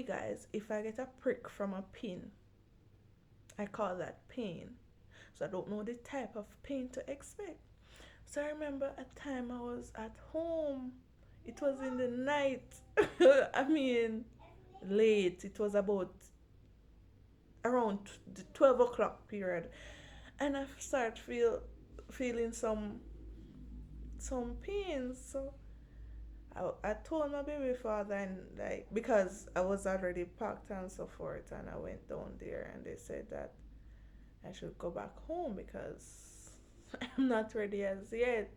me, guys, if I get a prick from a pin, I call that pain. So I don't know the type of pain to expect. So I remember a time I was at home. It was in the night. I mean, late. It was about around the 12 o'clock period. And I started feeling some pains. So I told my baby father, and like, because I was already packed and so forth, and I went down there and they said that I should go back home because I'm not ready as yet.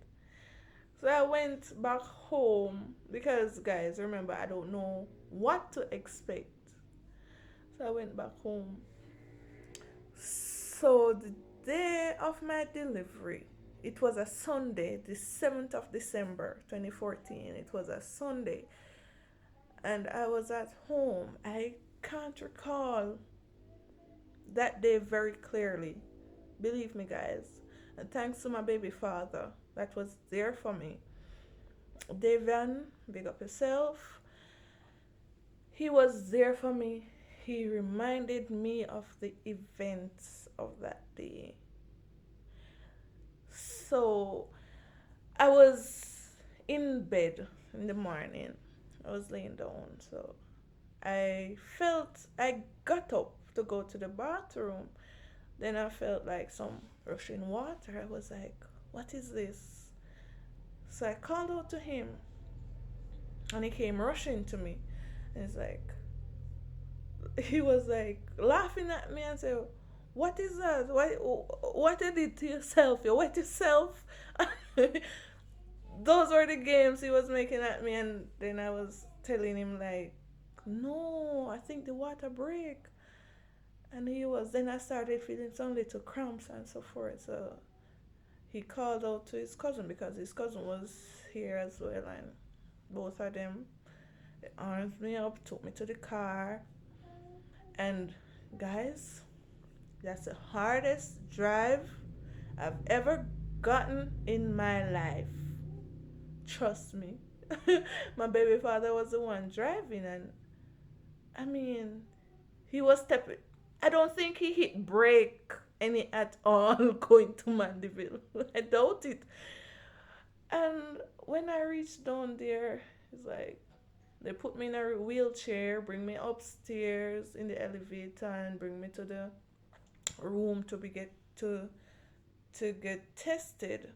So I went back home because, guys, remember, I don't know what to expect. So I went back home. So the day of my delivery, it was a Sunday, the 7th of December 2014. It was a Sunday. And I was at home. I can't recall that day very clearly. Believe me, guys. And thanks to my baby father that was there for me. Davian, big up yourself. He was there for me. He reminded me of the events of that day. So I was in bed in the morning. I was laying down. So I got up to go to the bathroom. Then I felt like some rushing water. I was like, what is this? So I called out to him and he came rushing to me. And it's like, he was like laughing at me and said, "What is that? What did it to yourself? You wet yourself?" Those were the games he was making at me, and then I was telling him like, "No, I think the water break." And he was. Then I started feeling some little cramps and so forth. So he called out to his cousin because his cousin was here as well, and both of them armed me up, took me to the car, and guys, that's the hardest drive I've ever gotten in my life. Trust me. My baby father was the one driving, and I mean, he was stepping. I don't think he hit brake any at all going to Mandeville. I doubt it. And when I reached down there, it's like they put me in a wheelchair, bring me upstairs in the elevator, and bring me to the room to get tested.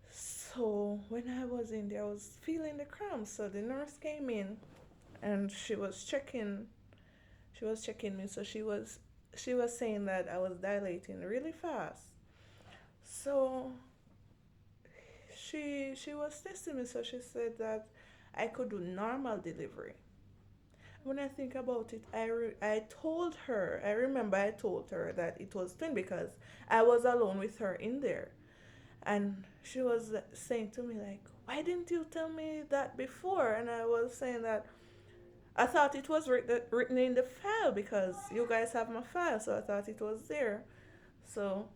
So when I was in there, I was feeling the cramps. So the nurse came in and she was checking me. So she was saying that I was dilating really fast. So she was testing me. So she said that I could do normal delivery. When I think about it, I told her, I remember I told her that it was twin because I was alone with her in there. And she was saying to me, like, why didn't you tell me that before? And I was saying that I thought it was written in the file because you guys have my file, so I thought it was there. So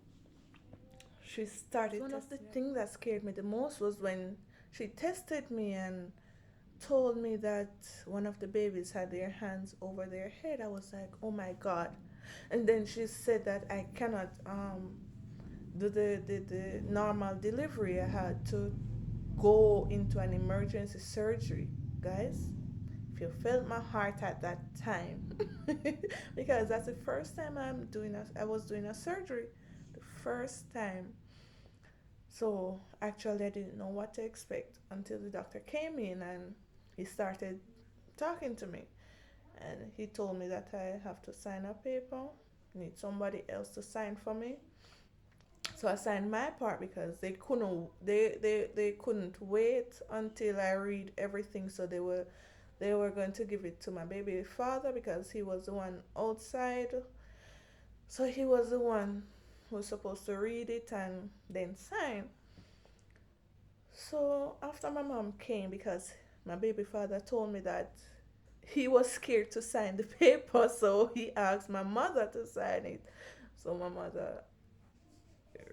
she started. One of the things that scared me the most was when she tested me and told me that one of the babies had their hands over their head. I was like, oh my god. And then she said that I cannot do the normal delivery. I had to go into an emergency surgery. Guys, if you felt my heart at that time, because that's the first time I was doing a surgery. The first time. So actually I didn't know what to expect until the doctor came in and he started talking to me, and he told me that I have to sign a paper, need somebody else to sign for me. So I signed my part because they couldn't wait until I read everything. So they were going to give it to my baby father because he was the one outside. So he was the one who was supposed to read it and then sign. So after my mom came, because my baby father told me that he was scared to sign the paper, so he asked my mother to sign it. So my mother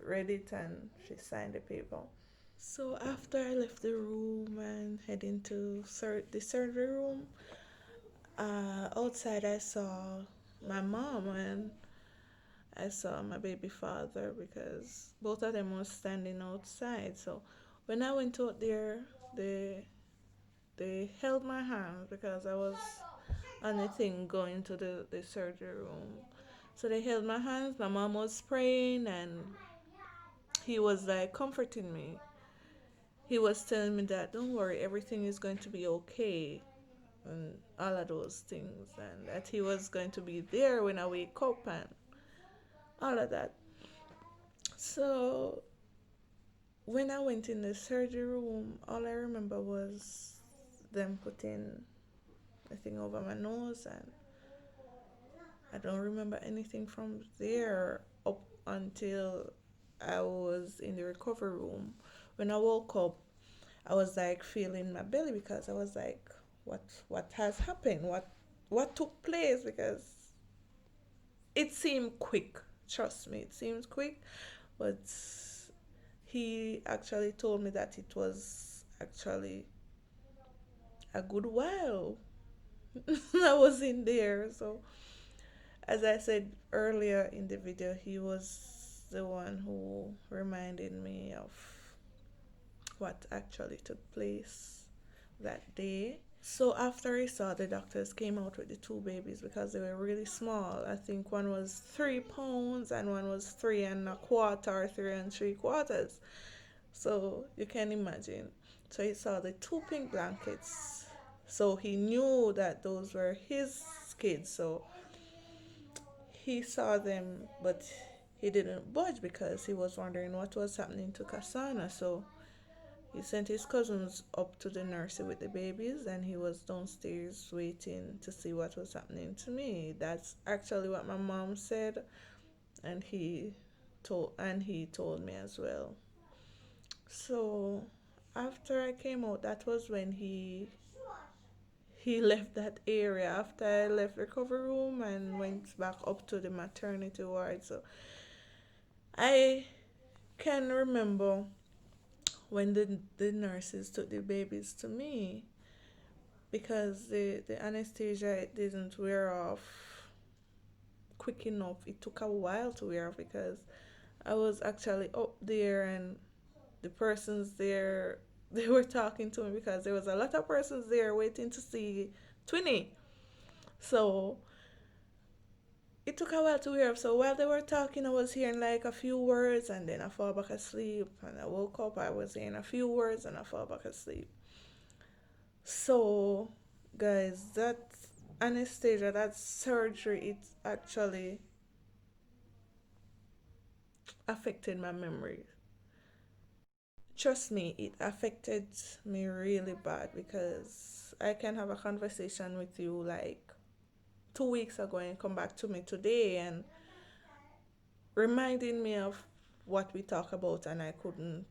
read it and she signed the paper. So after I left the room and head into the surgery room, Outside, I saw my mom and I saw my baby father because both of them was standing outside. So when I went out there, they they held my hand because I was on the thing going to the surgery room. So they held my hands. My mom was praying and he was like comforting me. He was telling me that don't worry, everything is going to be okay and all of those things, and that he was going to be there when I wake up and all of that. So when I went in the surgery room, all I remember was them putting a thing over my nose, and I don't remember anything from there up until I was in the recovery room. When I woke up, I was like feeling my belly because I was like, what has happened? What took place? Because it seemed quick. Trust me, it seems quick, but he actually told me that it was actually a good while I was in there. So as I said earlier in the video, he was the one who reminded me of what actually took place that day. So after I saw, the doctors came out with the two babies because they were really small. I think one was 3 pounds and one was 3 1/4 or 3 3/4. So you can imagine. So he saw the two pink blankets. So he knew that those were his kids. So he saw them, but he didn't budge because he was wondering what was happening to Kasana. So he sent his cousins up to the nursery with the babies, and he was downstairs waiting to see what was happening to me. That's actually what my mom said, and he told me as well. So after I came out, that was when he left that area after I left the recovery room and went back up to the maternity ward. So I can remember when the nurses took the babies to me because the anesthesia, it didn't wear off quick enough. It took a while to wear off because I was actually up there and the persons there, they were talking to me because there was a lot of persons there waiting to see Twinny. So it took a while to wear off. So while they were talking, I was hearing like a few words and then I fall back asleep. And I woke up, I was hearing a few words and I fall back asleep. So, guys, that anesthesia, that surgery, it actually affected my memory. Trust me, it affected me really bad because I can have a conversation with you like 2 weeks ago and come back to me today and reminding me of what we talk about, and I couldn't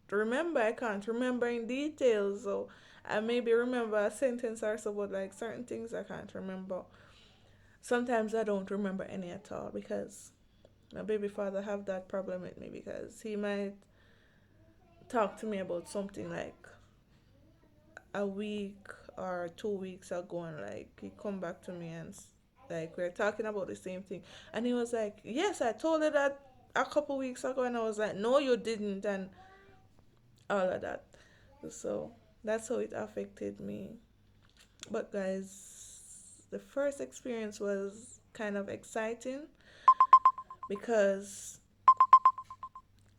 remember. I can't remember in detail. So I maybe remember a sentence or so, but like certain things I can't remember. Sometimes I don't remember any at all because my baby father have that problem with me because he might talk to me about something like a week or 2 weeks ago, and like he come back to me and like we're talking about the same thing, and he was like, yes, I told her that a couple weeks ago, and I was like, no, you didn't, and all of that. So that's how it affected me. But guys, the first experience was kind of exciting because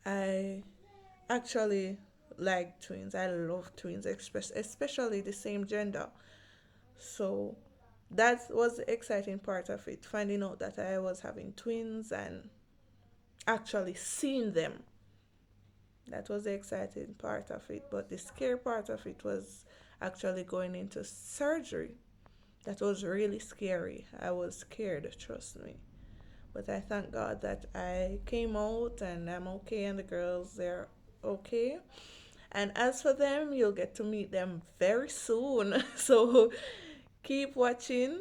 I actually like twins. I love twins, especially the same gender. So that was the exciting part of it, finding out that I was having twins and actually seeing them. That was the exciting part of it. But the scary part of it was actually going into surgery. That was really scary. I was scared, trust me. But I thank God that I came out and I'm okay, and the girls, they're okay. And as for them, you'll get to meet them very soon. So keep watching.